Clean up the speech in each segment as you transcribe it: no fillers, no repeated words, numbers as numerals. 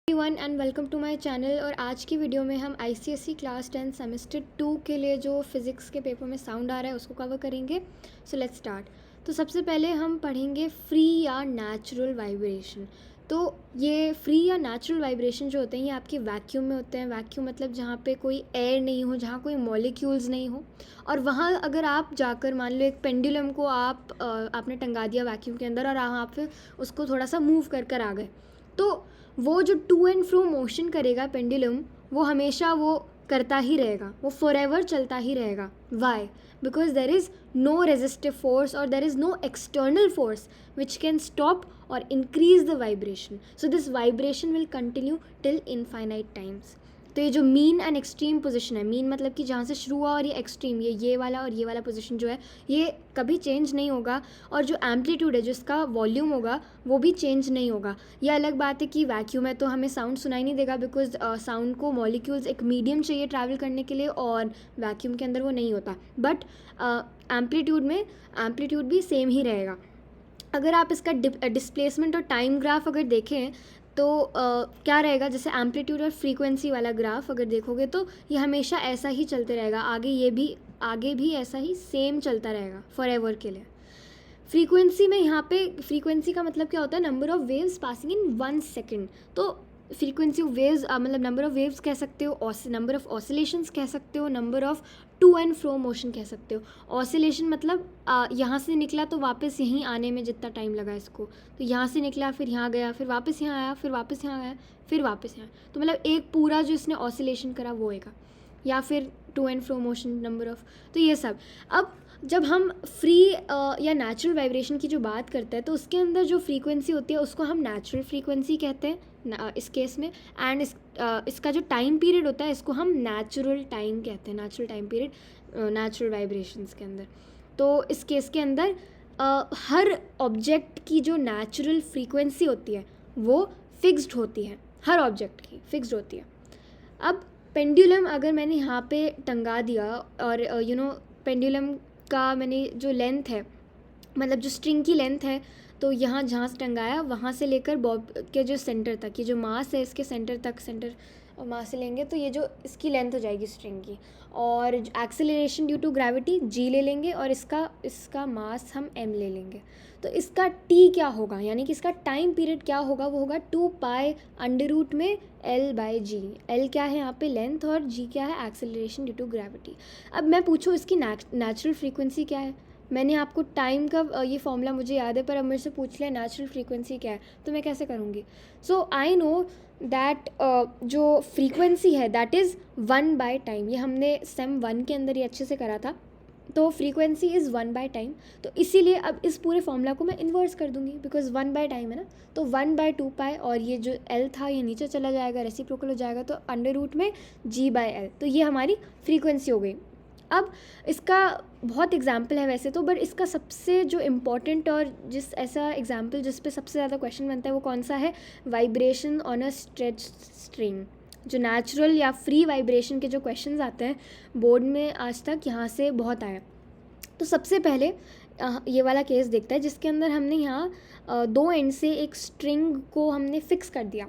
Everyone and welcome to my channel. और आज की वीडियो में हम आईसीएसई क्लास 10 सेमेस्टर 2 के लिए जो फिज़िक्स के पेपर में साउंड आ रहा है उसको कवर करेंगे। So let's start. तो सबसे पहले हम पढ़ेंगे फ्री या नेचुरल वाइब्रेशन। तो ये फ्री या नेचुरल वाइब्रेशन जो होते हैं ये आपके वैक्यूम में होते हैं। वैक्यूम मतलब जहाँ पे कोई एयर नहीं हो, जहाँ कोई मॉलिक्यूल्स नहीं हो, और वहाँ अगर आप जाकर मान लो एक पेंडुलम को आपने टंगा दिया वैक्यूम के अंदर और आप फिर उसको थोड़ा सा मूव कर आ गए, तो वो जो टू एंड फ्रो मोशन करेगा पेंडुलम, वो हमेशा वो करता ही रहेगा, वो फॉरएवर चलता ही रहेगा। Why? Because there is no resistive force और there is no external force which can stop और increase the vibration. So this vibration will continue till infinite times. तो ये जो मीन एंड एक्सट्रीम पोजीशन है, mean मतलब कि जहाँ से शुरू हुआ, और ये एक्सट्रीम, ये वाला और ये वाला पोजीशन जो है ये कभी चेंज नहीं होगा। और जो एम्पलीट्यूड है, जो इसका वॉल्यूम होगा, वो भी चेंज नहीं होगा। ये अलग बात है कि वैक्यूम है तो हमें साउंड सुनाई नहीं देगा, बिकॉज साउंड को मॉलिक्यूल्स एक मीडियम चाहिए ट्रैवल करने के लिए, और वैक्यूम के अंदर वो नहीं होता। बट एम्पलीट्यूड में एम्पलीट्यूड भी सेम ही रहेगा। अगर आप इसका डिस्प्लेसमेंट और टाइम ग्राफ अगर देखें तो क्या रहेगा, जैसे एम्पलीट्यूड और फ्रीक्वेंसी वाला ग्राफ अगर देखोगे तो ये हमेशा ऐसा ही चलते रहेगा। आगे भी ऐसा ही सेम चलता रहेगा फॉर एवर के लिए। फ्रीक्वेंसी में यहाँ पे फ्रीक्वेंसी का मतलब क्या होता है, number of waves passing in 1 second. तो फ्रीक्वेंसी ऑफ वेव्स मतलब नंबर ऑफ वेव्स कह सकते हो, नंबर ऑफ ऑसिलेशंस कह सकते हो, number of to and fro motion कह सकते हो। ऑसिलेशन मतलब यहाँ से निकला तो वापस यहीं आने में जितना टाइम लगा इसको, तो यहाँ से निकला फिर यहाँ गया, फिर वापस यहाँ आया, फिर वापस यहाँ आया, फिर वापस यहाँ, तो मतलब एक पूरा जो इसने ऑसिलेशन करा वो होएगा। या फिर to and fro motion number of, तो ये सब। अब जब हम फ्री या नेचुरल वाइब्रेशन की जो बात करते हैं तो उसके अंदर जो फ्रीक्वेंसी होती है उसको हम नेचुरल फ्रीक्वेंसी कहते हैं इस केस में। एंड इसका जो टाइम पीरियड होता है इसको हम नेचुरल टाइम कहते हैं, natural time period natural vibrations के अंदर। तो इस केस के अंदर हर ऑब्जेक्ट की जो नेचुरल फ्रीक्वेंसी होती है वो फिक्स्ड होती है, हर ऑब्जेक्ट की फिक्स्ड होती है। अब पेंडुलम अगर मैंने यहाँ पे टंगा दिया और पेंडुलम का मैंने जो लेंथ है, मतलब जो स्ट्रिंग की लेंथ है, तो यहाँ जहाँ से टंगाया वहाँ से लेकर बॉब के जो सेंटर तक, ये जो मास है इसके सेंटर और मास से लेंगे तो ये जो इसकी लेंथ हो जाएगी स्ट्रिंग की। और acceleration due to gravity g ले लेंगे और इसका मास हम m ले लेंगे। तो इसका t क्या होगा, यानी कि इसका टाइम पीरियड क्या होगा, वो होगा 2π अंडर रूट में l/g। l क्या है यहाँ पे लेंथ और g क्या है एक्सेलरेशन ड्यू टू ग्रेविटी। अब मैं पूछूँ इसकी नेचुरल फ्रीक्वेंसी क्या है। मैंने आपको टाइम का ये फॉर्मूला मुझे याद है, पर अब मेरे से पूछ लिया नेचुरल फ्रीक्वेंसी क्या है तो मैं कैसे करूँगी। सो आई नो दैट जो फ्रीक्वेंसी है दैट इज़ 1/टाइम। ये हमने सेम 1 के अंदर ही अच्छे से करा था। तो फ्रीक्वेंसी इज़ 1/टाइम, तो इसीलिए अब इस पूरे फॉर्मूला को मैं इन्वर्स कर दूंगी, बिकॉज 1/टाइम है ना। तो 1/2π और ये जो l था ये नीचे चला जाएगा, रेसिप्रोकल हो जाएगा, तो अंडर रूट में g/l। तो ये हमारी फ्रीक्वेंसी हो गई। अब इसका बहुत एग्जाम्पल है वैसे तो, बट इसका सबसे जो इम्पॉर्टेंट और ऐसा एग्जाम्पल जिस पे सबसे ज़्यादा क्वेश्चन बनता है वो कौन सा है, vibration on a stretch string. जो नेचुरल या फ्री वाइब्रेशन के जो क्वेश्चंस आते हैं बोर्ड में आज तक, यहाँ से बहुत आया। तो सबसे पहले ये वाला केस देखता है जिसके अंदर हमने यहाँ 2 एंड से एक स्ट्रिंग को हमने फिक्स कर दिया।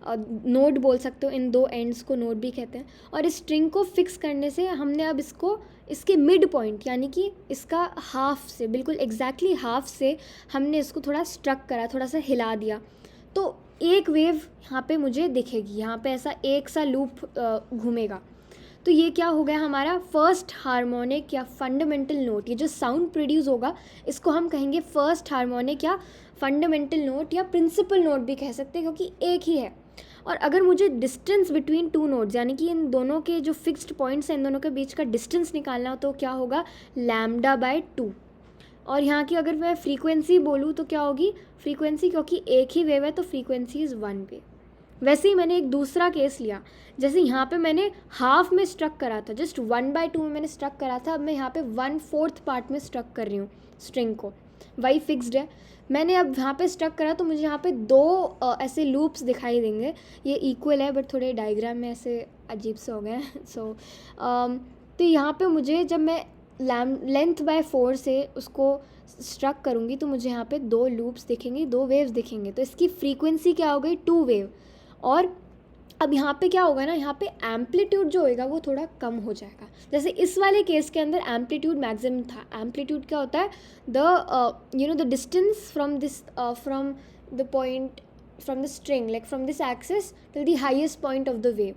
नोड बोल सकते हो, इन 2 एंड्स को नोड भी कहते हैं। और इस स्ट्रिंग को फिक्स करने से हमने अब इसके मिड पॉइंट यानी कि इसका हाफ से, बिल्कुल एग्जैक्टली हाफ से हमने इसको थोड़ा स्ट्रक करा, थोड़ा सा हिला दिया। तो एक वेव यहाँ पे मुझे दिखेगी, यहाँ पे ऐसा एक सा लूप घूमेगा। तो ये क्या हो गया हमारा फर्स्ट हार्मोनिक या फंडामेंटल नोट। ये जो साउंड प्रोड्यूस होगा इसको हम कहेंगे फर्स्ट हार्मोनिक या फंडामेंटल नोट या प्रिंसिपल नोट भी कह सकते हैं, क्योंकि एक ही है। और अगर मुझे डिस्टेंस बिटवीन 2 नोट्स यानी कि इन दोनों के जो फिक्स्ड पॉइंट्स हैं इन दोनों के बीच का डिस्टेंस निकालना हो तो क्या होगा, λ/2। और यहाँ की अगर मैं फ्रीक्वेंसी बोलूँ तो क्या होगी फ्रीक्वेंसी, क्योंकि एक ही वेव है तो फ्रीक्वेंसी इज़ 1 पे। वैसे ही मैंने एक दूसरा केस लिया, जैसे यहाँ पे मैंने हाफ में स्ट्रक करा था, जस्ट 1/2 में मैंने स्ट्रक करा था। अब मैं यहाँ पे 1/4 पार्ट में स्ट्रक कर रही हूँ स्ट्रिंग को, वही फिक्स्ड है। मैंने अब यहाँ पे स्ट्रक करा तो मुझे यहाँ पे 2 ऐसे लूप्स दिखाई देंगे। ये इक्वल है बट थोड़े डायग्राम में ऐसे अजीब से हो गए हैं। तो यहाँ पे मुझे जब मैं लेंथ/4 से उसको स्ट्रक करूँगी तो मुझे यहाँ पे 2 लूप्स दिखेंगे, 2 वेव्स दिखेंगे। तो इसकी फ्रीक्वेंसी क्या हो गई, 2 वेव। और अब यहाँ पे क्या होगा ना, यहाँ पे एम्पलीट्यूड जो होएगा वो थोड़ा कम हो जाएगा। जैसे इस वाले केस के अंदर एम्पलीट्यूड मैक्सिमम था। एम्पलीट्यूड क्या होता है, the distance from this from the point from the string, like from this axis till the highest point of the wave.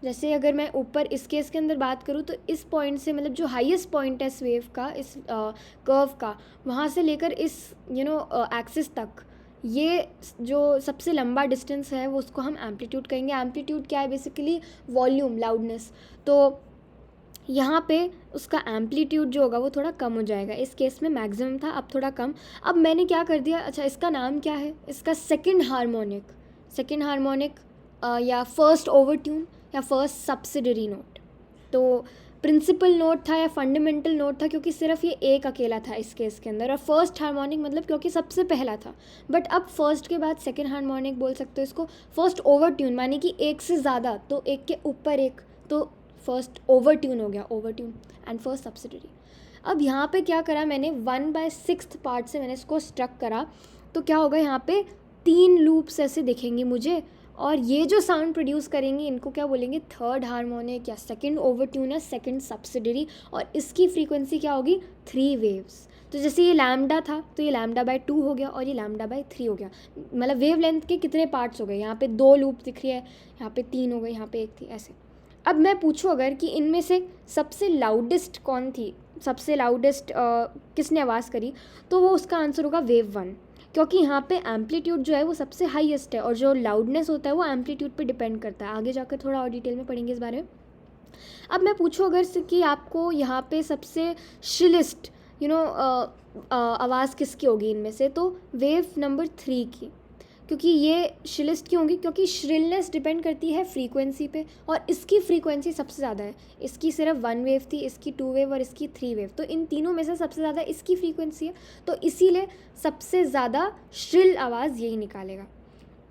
जैसे अगर मैं ऊपर इस केस के अंदर बात करूँ तो इस पॉइंट से, मतलब जो हाईएस्ट पॉइंट है इस वेव का, इस कर्व का, वहाँ से लेकर इस एक्सिस तक, ये जो सबसे लंबा डिस्टेंस है वो उसको हम एम्पलीट्यूड कहेंगे। एम्पलीट्यूड क्या है, बेसिकली वॉल्यूम, लाउडनेस। तो यहाँ पे उसका एम्पलीट्यूड जो होगा वो थोड़ा कम हो जाएगा। इस केस में मैक्सिमम था, अब थोड़ा कम। अब मैंने क्या कर दिया, अच्छा इसका नाम क्या है, इसका सेकंड हार्मोनिक या फर्स्ट ओवरट्यून या फर्स्ट सब्सिडरी नोट। तो प्रिंसिपल नोट था या फंडामेंटल नोट था, क्योंकि सिर्फ ये एक अकेला था इस केस के अंदर। और फर्स्ट हार्मोनिक मतलब क्योंकि सबसे पहला था। बट अब फर्स्ट के बाद सेकंड हार्मोनिक बोल सकते हो इसको। फर्स्ट ओवरट्यून माने कि एक से ज़्यादा, तो एक के ऊपर एक, तो फर्स्ट ओवरट्यून हो गया, ओवरट्यून। And first subsidiary. अब यहाँ पे क्या करा मैंने, 1/6 पार्ट से मैंने इसको स्ट्रक करा। तो क्या होगा, यहाँ पे 3 लूप्स ऐसे दिखेंगे मुझे, और ये जो साउंड प्रोड्यूस करेंगे इनको क्या बोलेंगे, थर्ड हार्मोनिक या सेकंड ओवरट्यून या सेकंड सब्सिडरी। और इसकी फ्रीक्वेंसी क्या होगी, 3 वेव्स। तो जैसे ये लैम्डा था तो ये λ/2 हो गया, और ये λ/3 हो गया। मतलब वेव लेंथ के कितने पार्ट्स हो गए, यहाँ पे 2 लूप दिख रही है, यहाँ पे 3 हो गए, यहाँ पे 1 थी, ऐसे। अब मैं पूछूँ अगर कि इनमें से सबसे लाउडेस्ट कौन थी, सबसे लाउडेस्ट किसने आवाज़ करी, तो वो उसका आंसर होगा वेव 1, क्योंकि यहाँ पे एम्पलीट्यूड जो है वो सबसे हाईएस्ट है, और जो लाउडनेस होता है वो एम्पलीट्यूड पे डिपेंड करता है। आगे जाकर थोड़ा और डिटेल में पढ़ेंगे इस बारे में। अब मैं पूछूँ अगर से कि आपको यहाँ पे सबसे श्रिलेस्ट आवाज़ किसकी होगी इनमें से, तो वेव नंबर 3 की। क्योंकि ये श्रिलेस्ट क्यों होंगी, क्योंकि श्रिलनेस डिपेंड करती है फ्रीक्वेंसी पे, और इसकी फ्रीक्वेंसी सबसे ज़्यादा है। इसकी सिर्फ 1 वेव थी, इसकी 2 वेव और इसकी 3 वेव। तो इन तीनों में से सबसे ज़्यादा इसकी फ्रीक्वेंसी है, तो इसीलिए सबसे ज़्यादा श्रिल आवाज़ यही निकालेगा।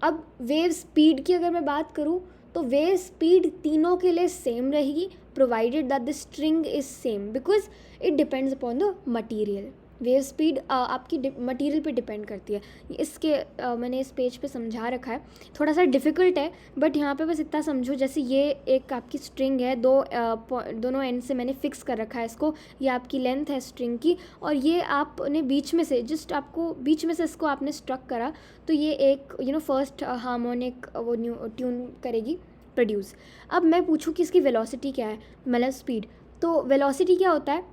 अब वेव स्पीड की अगर मैं बात करूँ तो वेव स्पीड तीनों के लिए सेम रहेगी, provided that the string is same, because it depends upon the material. Wave speed आपकी मटेरियल पे डिपेंड करती है। इसके मैंने इस पेज पे समझा रखा है, थोड़ा सा डिफ़िकल्ट है, बट यहाँ पे बस इतना समझो। जैसे ये एक आपकी स्ट्रिंग है, दोनों एंड से मैंने फिक्स कर रखा है इसको, ये आपकी लेंथ है स्ट्रिंग की, और ये आपने बीच में से, जस्ट आपको बीच में से इसको आपने स्ट्रक करा, तो ये एक फर्स्ट हार्मोनिक वो न्यू ट्यून करेगी, प्रोड्यूस। अब मैं पूछूँ कि इसकी वेलोसिटी क्या है, मतलब स्पीड। तो वेलोसिटी क्या होता है,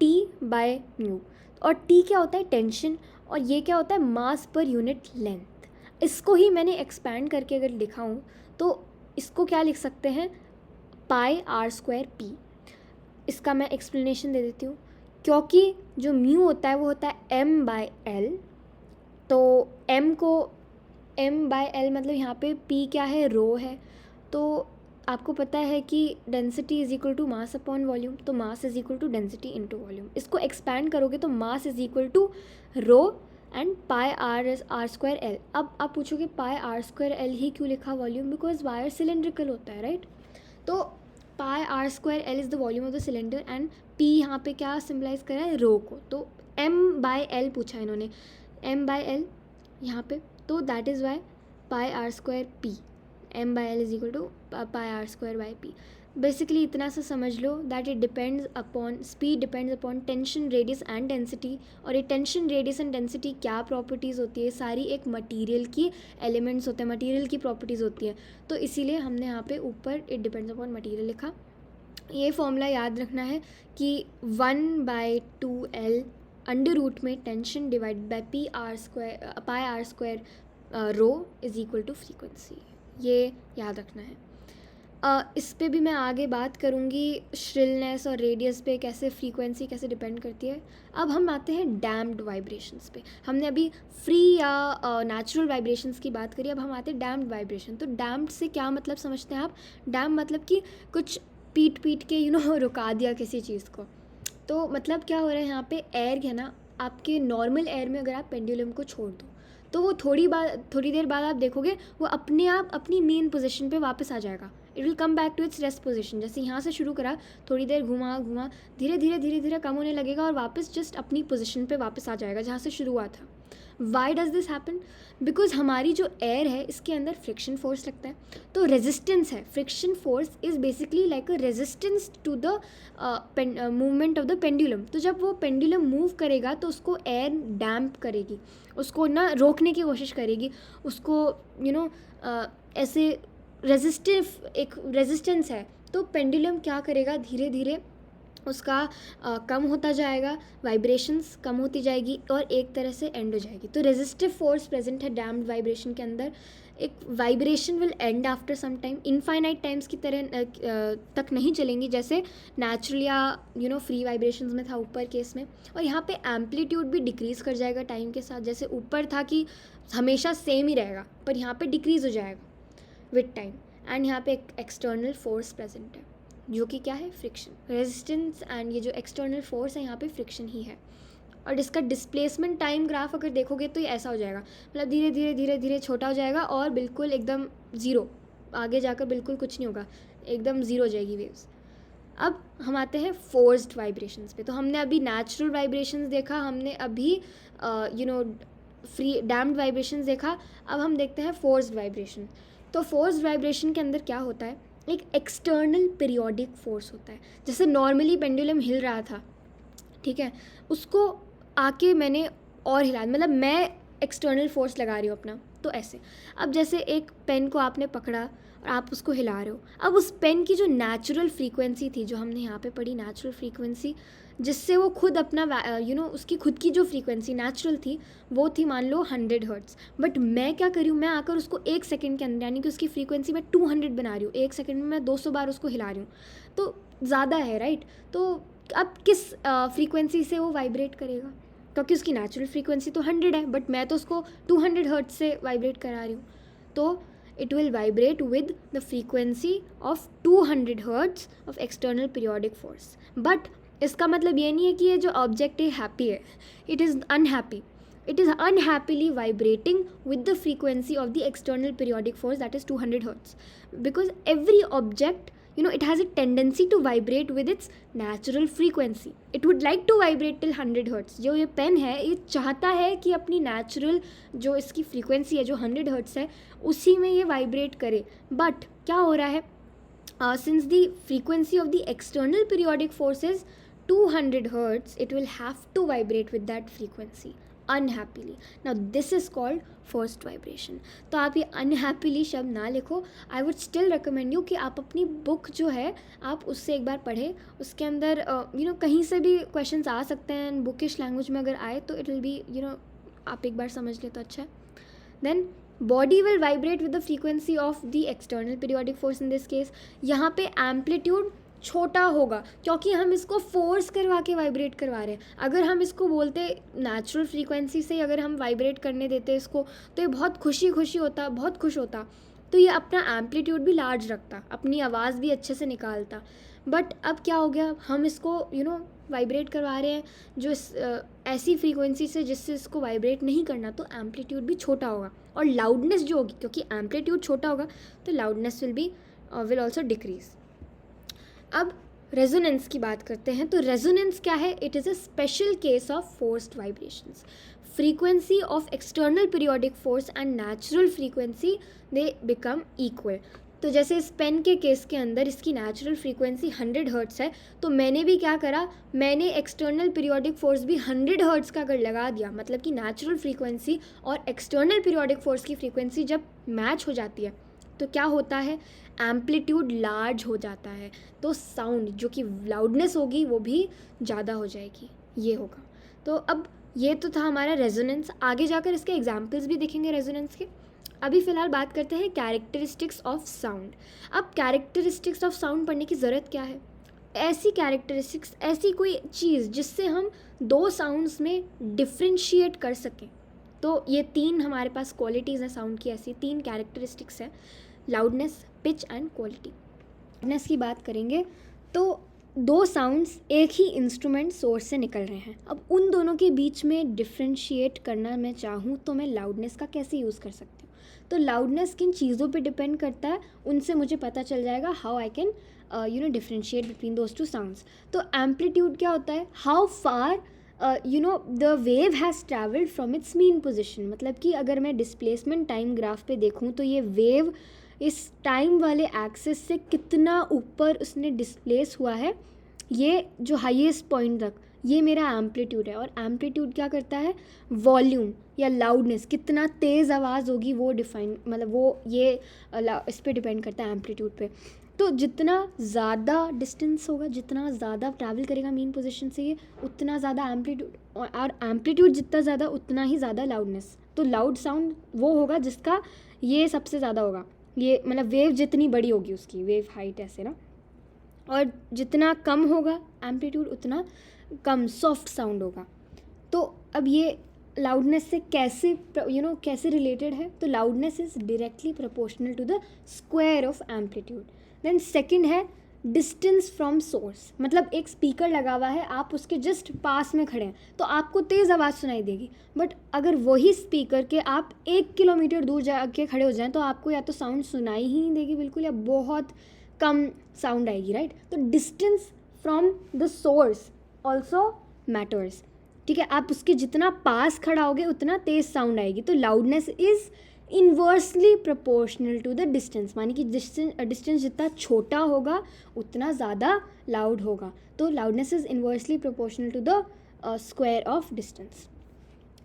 √T/μ, और T क्या होता है, टेंशन, और ये क्या होता है, मास पर यूनिट लेंथ। इसको ही मैंने एक्सपैंड करके अगर लिखाऊँ तो इसको क्या लिख सकते हैं, πr²p। इसका मैं एक्सप्लेनेशन दे देती हूँ। क्योंकि जो म्यू होता है वो होता है m/l, तो m/l मतलब यहाँ पे p क्या है, रो है। तो आपको पता है कि density is equal to mass upon volume, तो mass is equal to density into volume. इसको एक्सपैंड करोगे तो mass is equal to rho and πr²l। अब आप पूछोगे πr²l ही क्यों लिखा वॉल्यूम, बिकॉज वायर सिलेंड्रिकल होता है, राइट। तो πr²l is the volume of the cylinder, and p यहाँ पे क्या सिम्बलाइज करा है, रो को। तो m/l पूछा इन्होंने, m/l यहाँ पे, तो that is why πr²p, m/l is equal to πr²/p। Basically इतना सा समझ लो that it depends upon, speed depends upon tension, radius and density. और ये टेंशन, रेडियस एंड डेंसिटी क्या प्रॉपर्टीज़ होती है, सारी एक मटेरियल की एलिमेंट्स होते हैं, मटेरियल की प्रॉपर्टीज़ होती है। तो इसीलिए हमने यहाँ पे ऊपर इट डिपेंड्स अपॉन मटेरियल लिखा। ये फॉर्मूला याद रखना है कि 1/2l अंडर रूट में tension divide by πr² rho is equal to frequency, ये याद रखना है। इस पे भी मैं आगे बात करूँगी, श्रिलनेस और रेडियस पे कैसे फ्रीक्वेंसी कैसे डिपेंड करती है। अब हम आते हैं डैम्प्ड वाइब्रेशंस पे। हमने अभी फ्री या नेचुरल वाइब्रेशंस की बात करी, अब हम आते हैं डैम्प्ड वाइब्रेशन। तो डैम्प्ड से क्या मतलब समझते हैं आप, डैम्प मतलब कि कुछ पीट के रुका दिया किसी चीज़ को। तो मतलब क्या हो रहा है, यहाँ पे एयर है ना, आपके नॉर्मल एयर में अगर आप पेंडुलम को छोड़ दो तो वो थोड़ी देर बाद आप देखोगे वो अपने आप अपनी मेन पोजीशन पे वापस आ जाएगा। It will come back to its rest position. जैसे यहाँ से शुरू करा, थोड़ी देर घुमा धीरे धीरे कम होने लगेगा और वापस जस्ट अपनी पोजीशन पे वापस आ जाएगा जहाँ से शुरू हुआ था। Why does this happen? Because हमारी जो एयर है इसके अंदर फ्रिक्शन फोर्स लगता है, तो रेजिस्टेंस है, friction force is basically like a resistance to the movement of the pendulum. तो जब वो पेंडुलम मूव करेगा तो उसको एयर डैम्प करेगी, उसको ना रोकने की कोशिश करेगी, उसको ऐसे रेजिस्टिव एक रेजिस्टेंस है, तो पेंडुलम क्या करेगा, धीरे धीरे उसका कम होता जाएगा, वाइब्रेशंस कम होती जाएगी और एक तरह से एंड हो जाएगी। तो रेजिस्टिव फोर्स प्रेजेंट है डैम्प्ड वाइब्रेशन के अंदर। एक vibration will end after some time, infinite times की तरह तक नहीं चलेंगी जैसे नेचुरल या फ्री वाइब्रेशंस में था ऊपर केस में। और यहाँ पे एम्पलीट्यूड भी डिक्रीज़ कर जाएगा टाइम के साथ, जैसे ऊपर था कि हमेशा सेम ही रहेगा, पर यहाँ पे डिक्रीज़ हो जाएगा विद टाइम। एंड यहाँ पे एक एक्सटर्नल फोर्स प्रेजेंट है जो कि क्या है, फ्रिक्शन। रेजिस्टेंस एंड ये जो एक्सटर्नल फोर्स है यहाँ पे फ्रिक्शन ही है। और इसका डिस्प्लेसमेंट टाइम ग्राफ अगर देखोगे तो ये ऐसा हो जाएगा, मतलब धीरे धीरे धीरे धीरे छोटा हो जाएगा और बिल्कुल एकदम ज़ीरो, आगे जाकर बिल्कुल कुछ नहीं होगा, एकदम ज़ीरो हो जाएगी वेव्स। अब हम आते हैं फोर्स्ड वाइब्रेशंस पे। तो हमने अभी नेचुरल वाइब्रेशंस देखा, हमने अभी फ्री डैम्प्ड वाइब्रेशंस देखा, अब हम देखते हैं फोर्स्ड वाइब्रेशन। तो फोर्स्ड वाइब्रेशन के अंदर क्या होता है, एक एक्सटर्नल पीरियोडिक फोर्स होता है। जैसे नॉर्मली पेंडुलम हिल रहा था, ठीक है, उसको आके मैंने और हिला, मतलब मैं एक्सटर्नल फोर्स लगा रही हूँ अपना, तो ऐसे। अब जैसे एक पेन को आपने पकड़ा और आप उसको हिला रहे हो, अब उस पेन की जो नेचुरल फ्रीक्वेंसी थी, जो हमने यहाँ पे पढ़ी नेचुरल फ्रीक्वेंसी, जिससे वो खुद अपना उसकी खुद की जो फ्रीक्वेंसी नेचुरल थी वो थी मान लो 100 हर्ट्ज़। बट मैं क्या करी हूँ, मैं आकर उसको 1 सेकंड के अंदर, यानी कि उसकी फ्रीक्वेंसी मैं 200 बना रही हूँ, 1 सेकंड में मैं 200 बार उसको हिला रही हूँ, तो ज़्यादा है, राइट। तो अब किस फ्रीक्वेंसी से वो वाइब्रेट करेगा, क्योंकि उसकी नेचुरल फ्रीक्वेंसी तो 100 है, बट मैं तो उसको 200 हर्ट्ज़ से वाइब्रेट करा रही हूँ, तो it will vibrate with the frequency of 200 hertz of external periodic force। but इसका मतलब ये नहीं है कि ये जो ऑब्जेक्ट है हैप्पी है, it is unhappy, it is unhappily vibrating with the frequency of the external periodic force that is 200 hertz, because every object it has a tendency to vibrate with its natural frequency. It would like to vibrate till 100 hertz। जो ये pen है ये चाहता है कि अपनी natural जो इसकी फ्रीक्वेंसी है जो 100 हर्ट्स है उसी में ये वाइब्रेट करे, बट क्या हो रहा है, since the frequency of the external periodic force is 200 hertz, it will have to vibrate with that frequency unhappily। now this is called forced vibration। तो आप ये unhappily शब्द ना लिखो, I would still recommend you कि आप अपनी book जो है आप उससे एक बार पढ़ें, उसके अंदर कहीं से भी क्वेश्चंस आ सकते हैं, बुकिश लैंग्वेज में अगर आए तो इट विल बी आप एक बार समझ ले तो अच्छा है। Then body will vibrate with the frequency of the external periodic force in this case. यहाँ पे एम्पलीट्यूड छोटा होगा क्योंकि हम इसको फोर्स करवा के वाइब्रेट करवा रहे हैं। अगर हम इसको बोलते नेचुरल फ्रीक्वेंसी से अगर हम वाइब्रेट करने देते इसको तो ये बहुत खुश होता, बहुत खुश होता, तो ये अपना एम्पलीट्यूड भी लार्ज रखता, अपनी आवाज़ भी अच्छे से निकालता। बट अब क्या हो गया, हम इसको वाइब्रेट करवा रहे हैं जो ऐसी फ्रीक्वेंसी से जिससे इसको वाइब्रेट नहीं करना, तो एम्पलीट्यूड भी छोटा होगा और लाउडनेस जो होगी, क्योंकि एम्पलीट्यूड छोटा होगा तो लाउडनेस विल ऑल्सो डिक्रीज। अब रेजोनेंस की बात करते हैं। तो रेजोनेंस क्या है, it is a special case of forced vibrations. Frequency of external periodic force and natural frequency they become equal. तो जैसे इस पेन के केस के अंदर इसकी नेचुरल फ्रीक्वेंसी 100 हर्ट्ज़ है, तो मैंने भी क्या करा, मैंने एक्सटर्नल पीरियोडिक फोर्स भी 100 हर्ट्ज़ का अगर लगा दिया, मतलब कि नेचुरल फ्रीक्वेंसी और एक्सटर्नल पीरियोडिक फोर्स की फ्रीक्वेंसी जब मैच हो जाती है तो क्या होता है, एम्पलीट्यूड लार्ज हो जाता है, तो साउंड जो कि लाउडनेस होगी वो भी ज़्यादा हो जाएगी, ये होगा। तो अब ये तो था हमारा रेजोनेंस, आगे जाकर इसके एग्जाम्पल्स भी देखेंगे रेजोनेंस के। अभी फ़िलहाल बात करते हैं कैरेक्टरिस्टिक्स ऑफ साउंड। अब कैरेक्टरिस्टिक्स ऑफ साउंड पढ़ने की ज़रूरत क्या है, ऐसी कैरेक्टरिस्टिक्स, ऐसी कोई चीज़ जिससे हम दो साउंड्स में डिफ्रेंशिएट कर सकें। तो ये तीन हमारे पास क्वालिटीज़ हैं साउंड की, ऐसी तीन कैरेक्टरिस्टिक्स हैं, loudness, pitch and quality. Loudness की बात करेंगे तो दो साउंड्स एक ही इंस्ट्रूमेंट सोर्स से निकल रहे हैं, अब उन दोनों के बीच में डिफ्रेंशिएट करना मैं चाहूँ तो मैं लाउडनेस का कैसे यूज़ कर सकती हूँ। तो लाउडनेस किन चीज़ों पे डिपेंड करता है, उनसे मुझे पता चल जाएगा how I can differentiate between those two sounds. तो एम्पलीट्यूड क्या होता है, how far you know the wave has travelled from its mean position, मतलब कि अगर मैं डिस्प्लेसमेंट टाइम ग्राफ पे देखूँ तो ये वेव इस टाइम वाले एक्सिस से कितना ऊपर उसने डिस्प्लेस हुआ है, ये जो हाईएस्ट पॉइंट तक, ये मेरा एम्पलीट्यूड है। और एम्पलीट्यूड क्या करता है, वॉल्यूम या लाउडनेस, कितना तेज़ आवाज़ होगी वो डिफाइन, मतलब वो ये इस पर डिपेंड करता है एम्पलीट्यूड पे। तो जितना ज़्यादा डिस्टेंस होगा, जितना ज़्यादा ट्रैवल करेगा मीन पोजीशन से ये, उतना ज़्यादा एम्पलीट्यूड, और एम्पलीट्यूड जितना ज़्यादा उतना ही ज़्यादा लाउडनेस। तो लाउड साउंड वो होगा जिसका ये सबसे ज़्यादा होगा, ये मतलब वेव जितनी बड़ी होगी उसकी वेव हाइट ऐसे ना, और जितना कम होगा एम्पलीट्यूड उतना कम सॉफ्ट साउंड होगा। तो अब ये लाउडनेस से कैसे कैसे रिलेटेड है, तो loudness is directly proportional to the square of amplitude. Then second है डिस्टेंस फ्रॉम सोर्स, मतलब एक स्पीकर लगा हुआ है, आप उसके जस्ट पास में खड़े हैं तो आपको तेज़ आवाज़ सुनाई देगी, बट अगर वही स्पीकर के आप 1 किलोमीटर दूर जाके खड़े हो जाएं तो आपको या तो साउंड सुनाई ही नहीं देगी बिल्कुल, या बहुत कम साउंड आएगी, राइट। तो distance from the source also matters, ठीक है। आप उसके जितना पास खड़ा होगे उतना तेज़ साउंड आएगी। तो loudness is inversely proportional to the distance, मानी कि डिस्टेंस जितना छोटा होगा उतना ज़्यादा लाउड होगा। तो loudness is inversely proportional to the square of distance.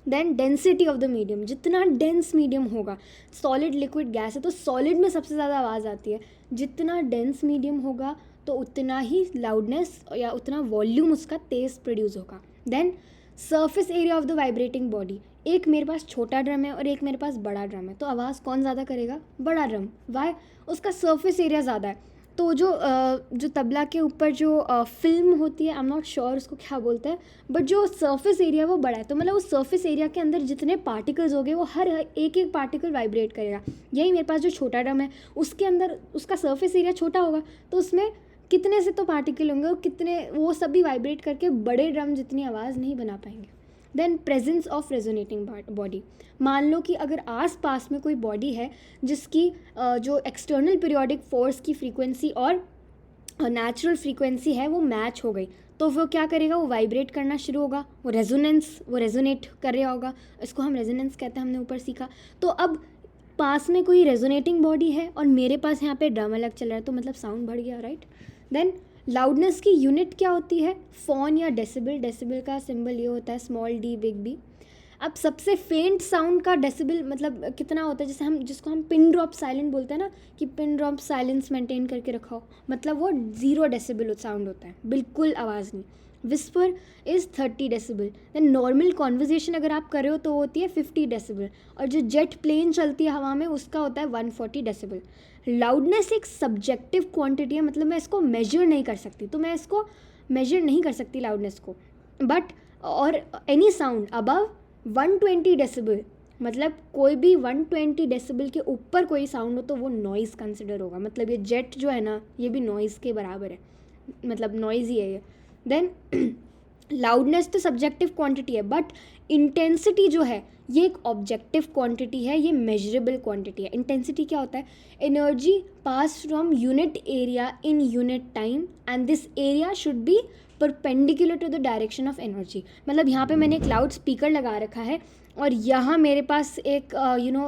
Then density of the medium, जितना डेंस मीडियम होगा, सॉलिड लिक्विड गैस है तो सॉलिड में सबसे ज़्यादा आवाज़ आती है, जितना डेंस मीडियम होगा तो उतना ही लाउडनेस या उतना वॉल्यूम उसका तेज़ प्रोड्यूस होगा। Then surface area of the vibrating body, एक मेरे पास छोटा ड्रम है और एक मेरे पास बड़ा ड्रम है, तो आवाज़ कौन ज़्यादा करेगा, बड़ा ड्रम, वाई, उसका सरफेस एरिया ज़्यादा है। तो जो तबला के ऊपर जो फिल्म होती है, आई एम नॉट श्योर उसको क्या बोलते हैं, बट जो सरफेस एरिया वो बड़ा है, तो मतलब उस सरफेस एरिया के अंदर जितने पार्टिकल्स होंगे वो हर एक एक पार्टिकल वाइब्रेट करेगा। यही मेरे पास जो छोटा ड्रम है उसके अंदर उसका सरफेस एरिया छोटा होगा, तो उसमें कितने से तो पार्टिकल होंगे और कितने वो सभी वाइब्रेट करके बड़े ड्रम जितनी आवाज़ नहीं बना पाएंगे। Then presence of resonating body, मान लो कि अगर आस पास में कोई बॉडी है जिसकी जो एक्सटर्नल पीरियोडिक फोर्स की फ्रीक्वेंसी और नेचुरल फ्रीक्वेंसी है वो मैच हो गई, तो वो क्या करेगा, वो वाइब्रेट करना शुरू होगा, वो रेजोनेट कर रहा होगा, इसको हम रेजोनेंस कहते हैं, हमने ऊपर सीखा। तो अब पास में कोई रेजोनेटिंग बॉडी है और मेरे पास यहाँ पे ड्रम अलग चल रहा है, तो मतलब साउंड बढ़ गया, राइट। देन लाउडनेस की यूनिट क्या होती है, फॉन या डेसिबल, डेसिबल का सिंबल ये होता है स्मॉल डी बिग बी। अब सबसे फेंट साउंड का डेसिबल मतलब कितना होता है, जैसे जिसको हम पिन ड्रॉप साइलेंट बोलते हैं ना, कि पिन ड्रॉप साइलेंस मेंटेन करके रखा हो, मतलब वो 0 डेसिबल साउंड होता है, बिल्कुल आवाज़ नहीं। Whisper is 30 decibel. Then normal conversation अगर आप कर रहे हो तो होती है 50 डेसिबल, और जो जेट प्लेन चलती है हवा में उसका होता है 140 डेसिबल। लाउडनेस एक सब्जेक्टिव क्वांटिटी है, मतलब मैं इसको मेजर नहीं कर सकती, तो मैं इसको मेजर नहीं कर सकती लाउडनेस को, बट और एनी साउंड अबव 120 डेसिबल, मतलब कोई भी 120 डेसिबल के ऊपर कोई साउंड हो तो वो नॉइज़ कंसिडर होगा, मतलब ये जेट जो है ना ये भी नॉइज़ के बराबर है, मतलब नॉइज़ ही है ये। देन लाउडनेस तो सब्जेक्टिव क्वांटिटी है, बट इंटेंसिटी जो है ये एक ऑब्जेक्टिव क्वांटिटी है, ये मेजरेबल क्वांटिटी है। इंटेंसिटी क्या होता है, energy pass from unit area in unit time and this area should be perpendicular to the direction of energy. मतलब यहाँ पे मैंने एक लाउड स्पीकर लगा रखा है और यहाँ मेरे पास एक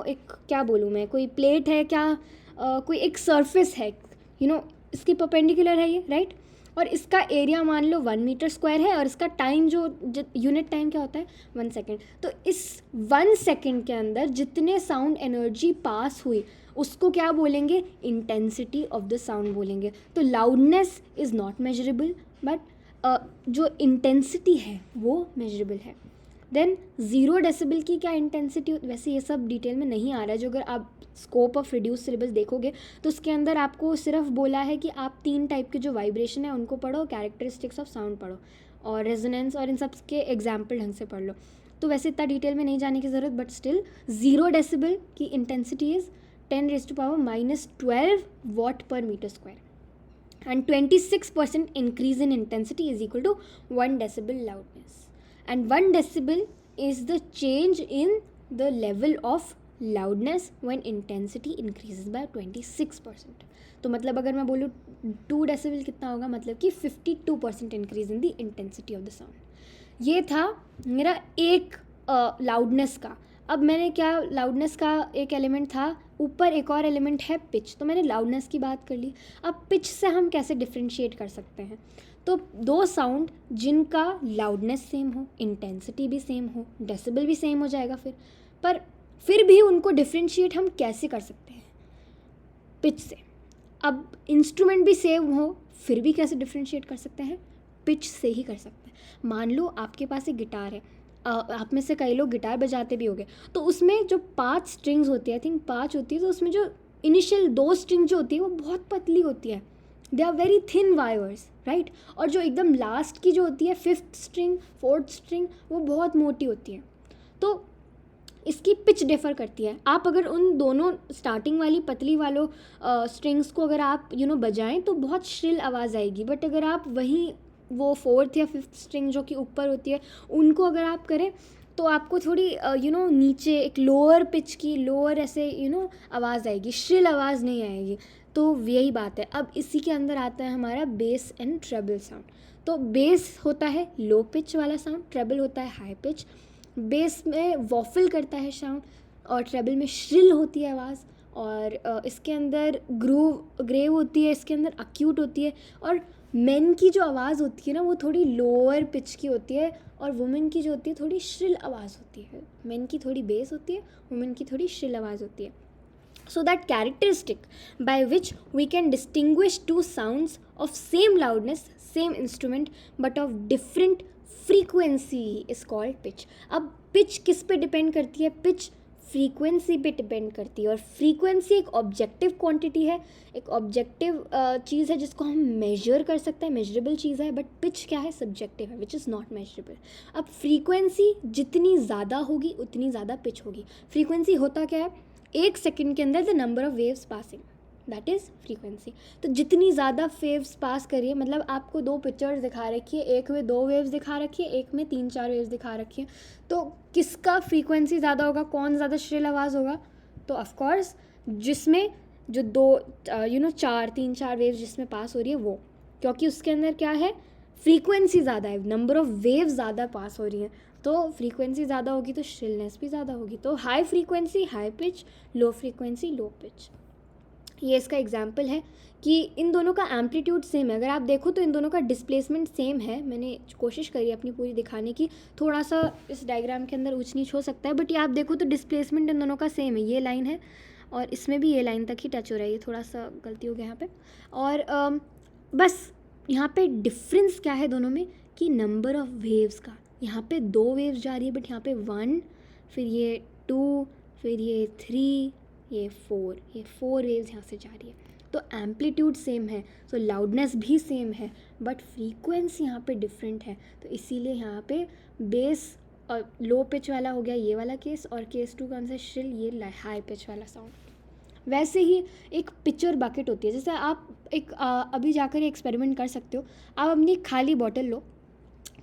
एक क्या बोलूँ मैं, कोई प्लेट है क्या, कोई एक सरफेस है, इसकी परपेंडिकुलर है ये, राइट। और इसका एरिया मान लो 1 मीटर स्क्वायर है और इसका टाइम जो यूनिट टाइम क्या होता है 1 सेकेंड। तो इस 1 सेकेंड के अंदर जितने साउंड एनर्जी पास हुई उसको क्या बोलेंगे, इंटेंसिटी ऑफ द साउंड बोलेंगे। तो loudness is not measurable, but जो इंटेंसिटी है वो मेजरेबल है। देन 0 डेसिबल की क्या इंटेंसिटी, वैसे ये सब डिटेल में नहीं आ रहा है, जो अगर आप स्कोप ऑफ रिड्यूस सिलेबस देखोगे तो उसके अंदर आपको सिर्फ बोला है कि आप 3 टाइप के जो वाइब्रेशन है उनको पढ़ो, कैरेक्टरिस्टिक्स ऑफ साउंड पढ़ो और रेजोनेंस और इन सब के एग्जाम्पल ढंग से पढ़ लो। तो वैसे इतना डिटेल में नहीं जाने की ज़रूरत, बट स्टिल 0 डेसिबल की intensity is 10⁻⁻12 watt per metre square and 26% increase in intensity is equal to 1 decibel loudness. And 1 decibel is the change in the level of loudness when intensity increases by 26%. तो मतलब अगर मैं बोलूँ 2 decibel कितना होगा, मतलब कि 52% increase in the intensity of the sound. ये था मेरा एक लाउडनेस का। अब मैंने क्या, लाउडनेस का एक एलिमेंट था, ऊपर एक और एलिमेंट है पिच, तो मैंने लाउडनेस की बात कर ली। अब पिच से हम कैसे डिफ्रेंशिएट कर सकते हैं? तो दो साउंड जिनका लाउडनेस सेम हो, इंटेंसिटी भी सेम हो, डेसिबल भी सेम हो जाएगा पर फिर भी उनको डिफ्रेंशिएट हम कैसे कर सकते हैं? पिच से। अब इंस्ट्रूमेंट भी सेम हो फिर भी कैसे डिफ्रेंशिएट कर सकते हैं? पिच से ही कर सकते हैं। मान लो आपके पास एक गिटार है, आप में से कई लोग गिटार बजाते भी होंगे, तो उसमें जो 5 स्ट्रिंग्स होती है, आई थिंक 5 होती है, तो उसमें जो इनिशियल 2 स्ट्रिंग जो होती है वो बहुत पतली होती है, they are very thin wires, right. और जो एकदम लास्ट की जो होती है 5th स्ट्रिंग 4th स्ट्रिंग, वो बहुत मोटी होती है। तो इसकी पिच डिफ़र करती है। आप अगर उन दोनों स्टार्टिंग वाली पतली वालों स्ट्रिंग्स को अगर आप बजाएं तो बहुत श्रिल आवाज़ आएगी, बट अगर आप वहीं वो 4th या 5th स्ट्रिंग जो कि ऊपर होती है उनको अगर आप करें तो आपको थोड़ी नीचे एक लोअर पिच की, लोअर ऐसे आवाज़ आएगी, श्रिल आवाज़ नहीं आएगी। तो यही बात है। अब इसी के अंदर आता है हमारा बेस एंड ट्रेबल साउंड। तो बेस होता है लो पिच वाला साउंड, ट्रेबल होता है हाई पिच। बेस में वॉफल करता है साउंड और ट्रेबल में श्रिल होती है आवाज़, और इसके अंदर ग्रेव होती है, इसके अंदर अक्यूट होती है। और मेन की जो आवाज़ होती है ना वो थोड़ी लोअर पिच की होती है, और वुमेन की जो होती है थोड़ी श्रिल आवाज़ होती है। मेन की थोड़ी बेस होती है, वुमेन की थोड़ी श्रिल आवाज़ होती है। So that characteristic by which we can distinguish two sounds of same loudness, same instrument, but of different frequency is called pitch. अब pitch किस पे डिपेंड करती है? pitch फ्रीक्वेंसी पे डिपेंड करती है, और फ्रीक्वेंसी एक ऑब्जेक्टिव क्वांटिटी है, एक ऑब्जेक्टिव चीज़ है जिसको हम मेजर कर सकते हैं, मेजरेबल चीज़ है। बट पिच क्या है? सब्जेक्टिव है, विच इज़ नॉट मेजरेबल। अब फ्रीक्वेंसी जितनी ज़्यादा होगी उतनी ज़्यादा पिच होगी। फ्रीक्वेंसी होता क्या है? 1 सेकेंड के अंदर the number of waves passing, that is frequency. तो जितनी ज़्यादा वेव्स पास करिए, मतलब आपको 2 पिक्चर्स दिखा रखी है, एक में 2 वेव्स दिखा रखी है, एक में 3-4 वेव्स दिखा रखी है, तो किसका फ्रीक्वेंसी ज़्यादा होगा? कौन ज़्यादा श्रिल आवाज़ होगा? तो ऑफकोर्स जिसमें जो 3-4 वेव्स जिसमें पास हो रही है वो, क्योंकि उसके अंदर क्या है? फ्रीक्वेंसी ज़्यादा है, नंबर ऑफ वेव्स ज़्यादा पास हो रही हैं, तो फ्रीक्वेंसी ज़्यादा होगी तो श्रिलनेस भी ज़्यादा होगी। तो high frequency high pitch, low frequency low pitch. ये इसका एग्जाम्पल है कि इन दोनों का एम्पलीट्यूड सेम है। अगर आप देखो तो इन दोनों का डिस्प्लेसमेंट सेम है। मैंने कोशिश करी अपनी पूरी दिखाने की, थोड़ा सा इस डायग्राम के अंदर ऊंच नीच हो सकता है, बट ये आप देखो तो डिस्प्लेसमेंट इन दोनों का सेम है। ये लाइन है और इसमें भी ये लाइन तक ही टच हो रहा है, ये थोड़ा सा गलती हो गया यहाँ पे। और बस यहाँ पे डिफरेंस क्या है दोनों में कि नंबर ऑफ वेव्स का। यहाँ पे 2 वेव्स जा रही है, बट यहाँ पे 1, फिर ये 2, फिर ये 3, ये 4 वेव्स यहाँ से जा रही है। तो एम्पलीट्यूड सेम है, तो लाउडनेस भी सेम है, बट फ्रीक्वेंसी यहाँ पे डिफरेंट है। तो इसीलिए यहाँ पे बेस और लो पिच वाला हो गया ये वाला केस, और केस 2 कौन सा? श्रिल, ये हाई पिच वाला साउंड। वैसे ही एक पिचर बकेट होती है। जैसे आप अभी जाकर एक्सपेरिमेंट कर सकते हो। आप अपनी खाली बॉटल लो,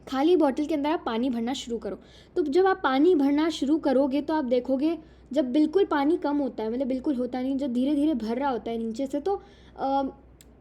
खाली बॉटल के अंदर आप पानी भरना शुरू करो। तो जब आप पानी भरना शुरू करोगे तो आप देखोगे जब बिल्कुल पानी कम होता है, मतलब बिल्कुल होता नहीं, जब धीरे धीरे भर रहा होता है नीचे से, तो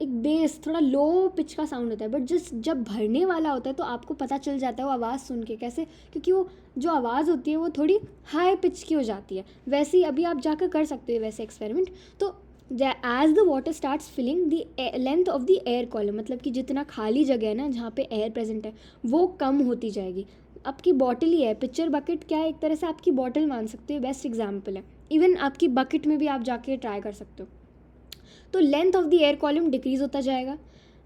एक बेस थोड़ा लो पिच का साउंड होता है। बट जब भरने वाला होता है तो आपको पता चल जाता है वो आवाज़ सुन के कैसे, क्योंकि वो जो आवाज़ होती है वो थोड़ी हाई पिच की हो जाती है। वैसे ही अभी आप जाकर कर सकते हो वैसे एक्सपेरिमेंट। तो as the water starts filling the length of the air column, मतलब कि जितना खाली जगह है ना जहाँ पे एयर प्रेजेंट है वो कम होती जाएगी। आपकी बॉटल ही है, पिक्चर बकेट क्या है? एक तरह से आपकी बॉटल मान सकते हो, बेस्ट एग्जाम्पल है। इवन आपकी बकेट में भी आप जाके ट्राई कर सकते हो। तो length of the air column decrease होता जाएगा,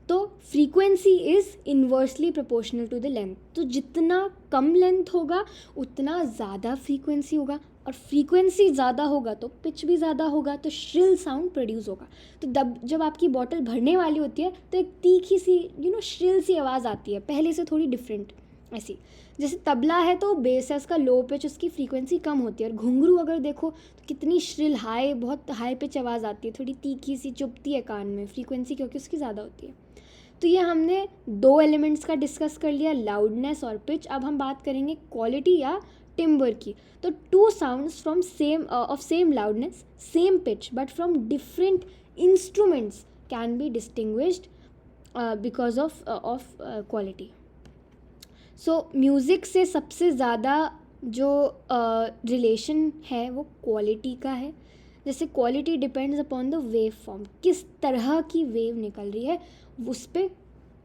तो frequency is inversely proportional to the length. तो जितना कम लेंथ होगा उतना ज़्यादा फ्रीक्वेंसी होगा, और फ्रीक्वेंसी ज़्यादा होगा तो पिच भी ज़्यादा होगा, तो श्रिल साउंड प्रोड्यूस होगा। तो जब आपकी बॉटल भरने वाली होती है तो एक तीखी सी श्रिल सी आवाज़ आती है, पहले से थोड़ी डिफरेंट। ऐसी जैसे तबला है तो बेस है उसका लो पिच, उसकी फ्रीक्वेंसी कम होती है। और घुंघरू अगर देखो तो कितनी श्रिल हाई, बहुत हाई पिच आवाज़ आती है, थोड़ी तीखी सी चुभती है कान में, फ्रीक्वेंसी क्योंकि उसकी ज़्यादा होती है। तो ये हमने 2 एलिमेंट्स का डिस्कस कर लिया, लाउडनेस और पिच। अब हम बात करेंगे क्वालिटी या टिम्बर की। तो 2 sounds from same loudness, same pitch, but from different instruments can be distinguished because of quality. So music से सबसे ज़्यादा जो रिलेशन है वो क्वालिटी का है। जैसे quality depends upon the wave form, किस तरह की वेव निकल रही है उस पर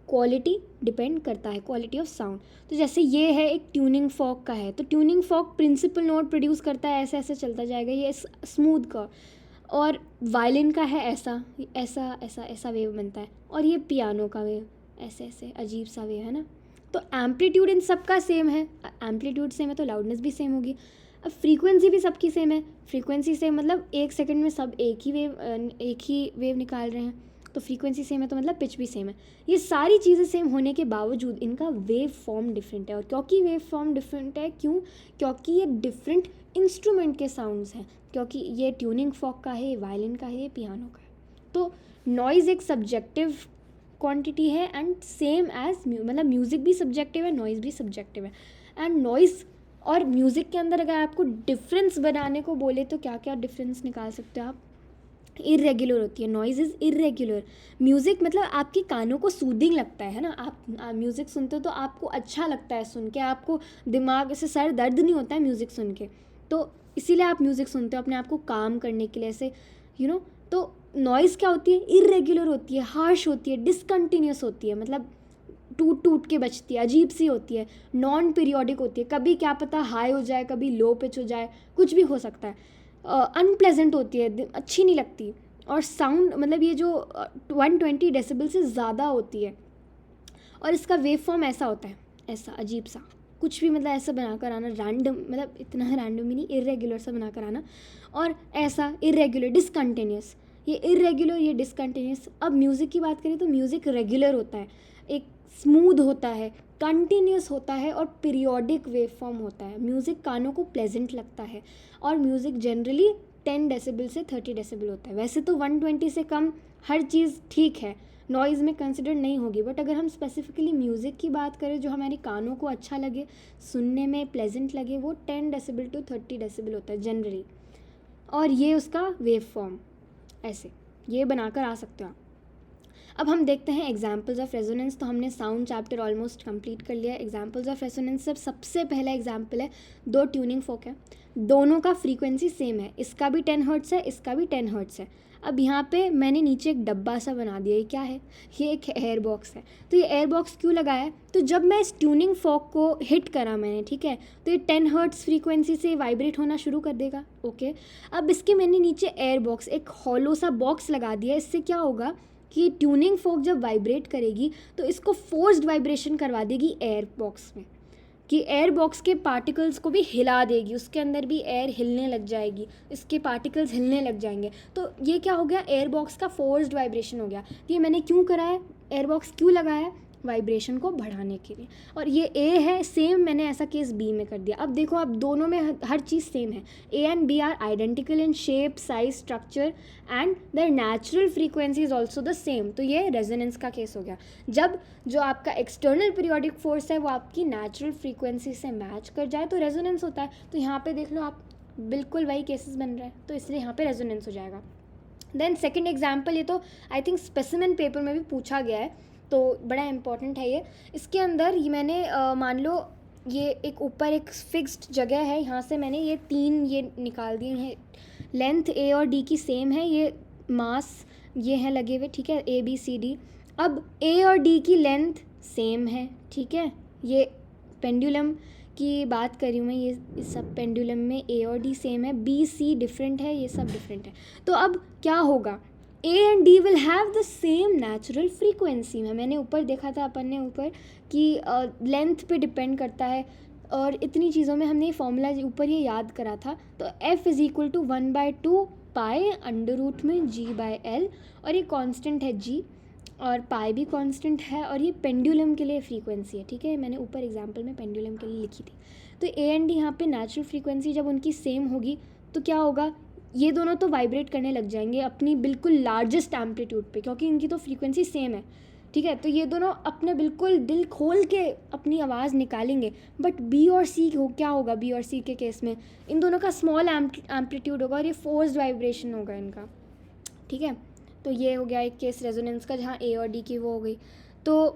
क्वालिटी डिपेंड करता है, क्वालिटी ऑफ साउंड। तो जैसे ये है एक ट्यूनिंग फॉक का है, तो tuning fork principal note produce करता है, ऐसे ऐसे चलता जाएगा, ये स्मूथ का। और वायलिन का है ऐसा ऐसा ऐसा ऐसा वेव बनता है, और ये पियानो का वेव ऐसे ऐसे अजीब सा वेव है ना। तो एम्पलीट्यूड इन सब का सेम है, एम्पलीट्यूड सेम है तो लाउडनेस भी सेम होगी। अब फ्रीक्वेंसी भी सबकी सेम है, फ्रीक्वेंसी सेम मतलब 1 सेकंड में सब एक ही वेव निकाल रहे हैं, तो फ्रीक्वेंसी सेम है तो मतलब पिच भी सेम है। ये सारी चीज़ें सेम होने के बावजूद इनका वेव फॉर्म डिफरेंट है। और क्योंकि वेव फॉर्म डिफरेंट है, क्यों? क्योंकि ये डिफरेंट इंस्ट्रूमेंट के साउंड्स हैं, क्योंकि ये ट्यूनिंग फॉक का है, ये वायलिन का है, ये पियानो का है। तो नॉइज़ एक सब्जेक्टिव क्वांटिटी है एंड सेम एज मतलब म्यूज़िक भी सब्जेक्टिव है, नॉइज़ भी सब्जेक्टिव है। एंड नॉइज़ और म्यूज़िक के अंदर अगर आपको डिफरेंस बनाने को बोले तो क्या क्या डिफरेंस निकाल सकते हो आप? इरेगुलर होती है, नॉइज़ इज़ इरेगुलर। म्यूज़िक मतलब आपके कानों को सूदिंग लगता है ना, आप म्यूज़िक सुनते हो तो आपको अच्छा लगता है सुन के, आपको दिमाग से सर दर्द नहीं होता है म्यूज़िक सुन के, तो इसीलिए आप म्यूज़िक सुनते हो अपने आप को काम करने के लिए ऐसे तो नॉइज़ क्या होती है? इरेगुलर होती है, हार्श होती है, डिसकंटिन्यूस होती है, मतलब टूट टूट के बजती है, अजीब सी होती है, नॉन पीरियोडिक होती है, कभी क्या पता हाई हो जाए, कभी लो पिच हो जाए, कुछ भी हो सकता है। अनप्लेजेंट होती है, अच्छी नहीं लगती। और साउंड मतलब ये जो 120 डेसिबल से ज़्यादा होती है, और इसका वेव फॉर्म ऐसा होता है, ऐसा अजीब सा कुछ भी, मतलब ऐसा बनाकर आना रैंडम, मतलब इतना रैंडम ही नहीं, इरेगुलर सा बनाकर आना, और ऐसा इरेगुलर डिसकंटिन्यूस, ये इरेगुलर ये डिसकंटिन्यूस। अब म्यूज़िक की बात करें तो म्यूज़िक रेगुलर होता है, एक स्मूथ होता है, कंटिन्यूस होता है, और पीरियोडिक वेव फॉर्म होता है। म्यूज़िक कानों को प्लेजेंट लगता है, और म्यूज़िक जनरली 10 डेसिबल से 30 डेसिबल होता है। वैसे तो 120 से कम हर चीज़ ठीक है, नॉइज़ में कंसिडर नहीं होगी, बट अगर हम स्पेसिफिकली म्यूज़िक की बात करें जो हमारे कानों को अच्छा लगे, सुनने में प्लेजेंट लगे, वो 10 डेसिबल टू 30 डेसिबल होता है जनरली। और ये उसका वेव फॉर्म ऐसे ये बनाकर आ सकते हो आप। अब हम देखते हैं एग्जाम्पल्स ऑफ रेजोनेंस। तो हमने साउंड चैप्टर ऑलमोस्ट कंप्लीट कर लिया। एग्जाम्पल्स ऑफ रेजोनेंस सबसे पहला एग्जाम्पल है, दो ट्यूनिंग फोक है, दोनों का फ्रीक्वेंसी सेम है, इसका भी 10 हर्ट्स है, इसका भी 10 हर्ट्स है। अब यहाँ पे मैंने नीचे एक डब्बा सा बना दिया, ये क्या है? ये एक एयर बॉक्स है। तो ये एयर बॉक्स क्यों लगाया है? तो जब मैं इस ट्यूनिंग फोक को हिट करा मैंने, ठीक है, तो ये 10 हर्ट्स फ्रीक्वेंसी से वाइब्रेट होना शुरू कर देगा। ओके, अब इसके मैंने नीचे एयर बॉक्स, एक हॉलो सा बॉक्स लगा दिया। इससे क्या होगा कि ट्यूनिंग फोक जब वाइब्रेट करेगी तो इसको फोर्स्ड वाइब्रेशन करवा देगी एयर बॉक्स में, कि एयर बॉक्स के पार्टिकल्स को भी हिला देगी, उसके अंदर भी एयर हिलने लग जाएगी, इसके पार्टिकल्स हिलने लग जाएंगे। तो ये क्या हो गया? एयर बॉक्स का फोर्स्ड वाइब्रेशन हो गया। तो ये मैंने क्यों करा है? एयर बॉक्स क्यों लगाया है? वाइब्रेशन को बढ़ाने के लिए। और ये ए है, सेम मैंने ऐसा केस बी में कर दिया। अब देखो, अब दोनों में हर चीज़ सेम है। A and B are identical in shape, size, structure and their natural frequency is also the same. तो ये रेजोनेंस का केस हो गया, जब जो आपका एक्सटर्नल पीरियोडिक फोर्स है वो आपकी नेचुरल फ्रीक्वेंसी से मैच कर जाए तो रेजोनेंस होता है। तो यहाँ पे देख लो आप, बिल्कुल वही केसेस बन रहे हैं, तो इसलिए यहाँ पे रेजोनेंस हो जाएगा। देन सेकेंड एग्जाम्पल, ये तो आई थिंक स्पेसिमेन पेपर में भी पूछा गया है, तो बड़ा इंपॉर्टेंट है ये। इसके अंदर ये मैंने मान लो ये एक ऊपर एक फिक्स्ड जगह है, यहाँ से मैंने ये 3 ये निकाल दिए हैं, लेंथ ए और डी की सेम है, ये मास ये हैं लगे हुए, ठीक है, ए बी सी डी। अब ए और डी की लेंथ सेम है, ठीक है, ये पेंडुलम की बात करी हूँ मैं, ये सब पेंडुलम में ए और डी सेम है, बी सी डिफरेंट है, ये सब डिफरेंट है। तो अब क्या होगा? A and D will have the same natural frequency में। मैंने ऊपर देखा था अपन ने ऊपर कि लेंथ पे डिपेंड करता है, और इतनी चीज़ों में हमने ये फॉर्मूला ऊपर ये याद करा था। तो F is equal to 1/2 pi under root में G/L, और ये कांस्टेंट है G, और पाई भी कांस्टेंट है, और ये पेंडुलम के लिए फ्रीक्वेंसी है, ठीक है, मैंने ऊपर एग्जांपल में पेंडुलम के लिए लिखी थी। तो ए एंड डी यहाँ पे नेचुरल फ्रीक्वेंसी जब उनकी सेम होगी तो क्या होगा? ये दोनों तो वाइब्रेट करने लग जाएंगे अपनी बिल्कुल लार्जेस्ट एम्पलीट्यूड पे, क्योंकि इनकी तो फ्रीक्वेंसी सेम है, ठीक है। तो ये दोनों अपने बिल्कुल दिल खोल के अपनी आवाज़ निकालेंगे। बट बी और सी हो क्या होगा? बी और सी के केस में इन दोनों का स्मॉल एम्पलीट्यूड होगा, और ये फोर्स्ड वाइब्रेशन होगा इनका, ठीक है। तो ये हो गया एक केस रेजोनेंस का, जहाँ ए और डी की वो हो गई। तो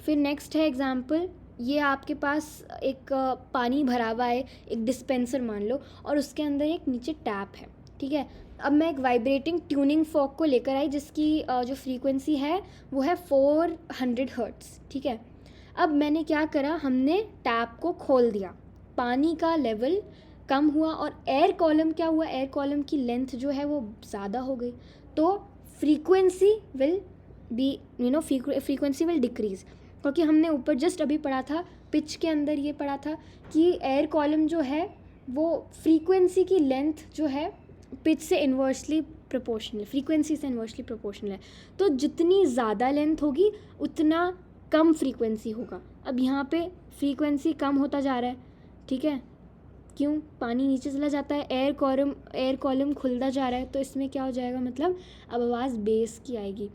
फिर नेक्स्ट है एग्जाम्पल ये आपके पास एक पानी भरा हुआ है, एक डिस्पेंसर मान लो, और उसके अंदर एक नीचे टैप है, ठीक है। अब मैं एक वाइब्रेटिंग ट्यूनिंग फॉर्क को लेकर आई जिसकी जो फ्रीक्वेंसी है वो है 400 हर्ट्स, ठीक है। अब मैंने क्या करा, हमने टैप को खोल दिया, पानी का लेवल कम हुआ और एयर कॉलम क्या हुआ, एयर कॉलम की लेंथ जो है वो ज़्यादा हो गई, तो frequency will be frequency will decrease. क्योंकि हमने ऊपर जस्ट अभी पढ़ा था, पिच के अंदर ये पढ़ा था कि एयर कॉलम जो है वो फ्रीक्वेंसी की लेंथ जो है पिच से इन्वर्सली प्रोपोर्शनल, फ्रीक्वेंसी से इन्वर्सली प्रोपोर्शनल है। तो जितनी ज़्यादा लेंथ होगी उतना कम फ्रीक्वेंसी होगा। अब यहाँ पे फ्रीक्वेंसी कम होता जा रहा है, ठीक है, क्यों, पानी नीचे चला जाता है, एयर कॉलम खुलता जा रहा है, तो इसमें क्या हो जाएगा, मतलब अब आवाज़ बेस की आएगी।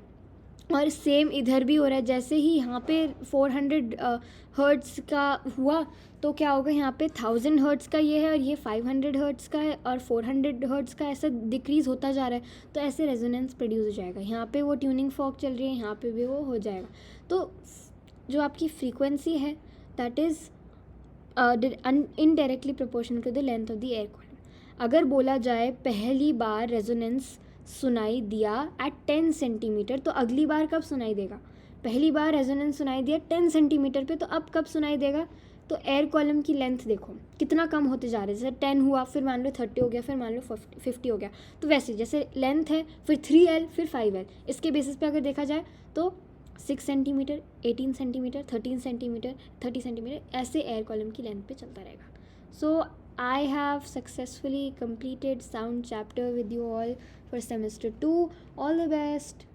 और सेम इधर भी हो रहा है, जैसे ही यहाँ पे 400 हर्ट्ज़ का हुआ तो क्या होगा, यहाँ पे 1000 हर्ट्ज़ का ये है और ये 500 हर्ट्ज़ का है और 400 हर्ट्ज़ का, ऐसा डिक्रीज़ होता जा रहा है। तो ऐसे रेजोनेंस प्रोड्यूस हो जाएगा, यहाँ पे वो ट्यूनिंग फॉर्क चल रही है, यहाँ पे भी वो हो जाएगा। तो जो आपकी फ्रीक्वेंसी है that is indirectly proportional to the length of the air column. अगर बोला जाए पहली बार रेजोनेंस सुनाई दिया एट 10 सेंटीमीटर, तो अगली बार कब सुनाई देगा, पहली बार रेजोनेंस सुनाई दिया 10 सेंटीमीटर पे, तो अब कब सुनाई देगा, तो एयर कॉलम की लेंथ देखो कितना कम होते जा रहे हैं, जैसे 10 हुआ, फिर मान लो 30 हो गया, फिर मान लो 50 हो गया। तो वैसे जैसे लेंथ है, फिर 3L, फिर 5L, इसके बेसिस पे अगर देखा जाए तो 6 सेंटीमीटर, 18 सेंटीमीटर, 13 सेंटीमीटर, 30 सेंटीमीटर, ऐसे एयर कॉलम की लेंथ पे चलता रहेगा। सो I have successfully completed sound chapter with you all for semester 2. All the best.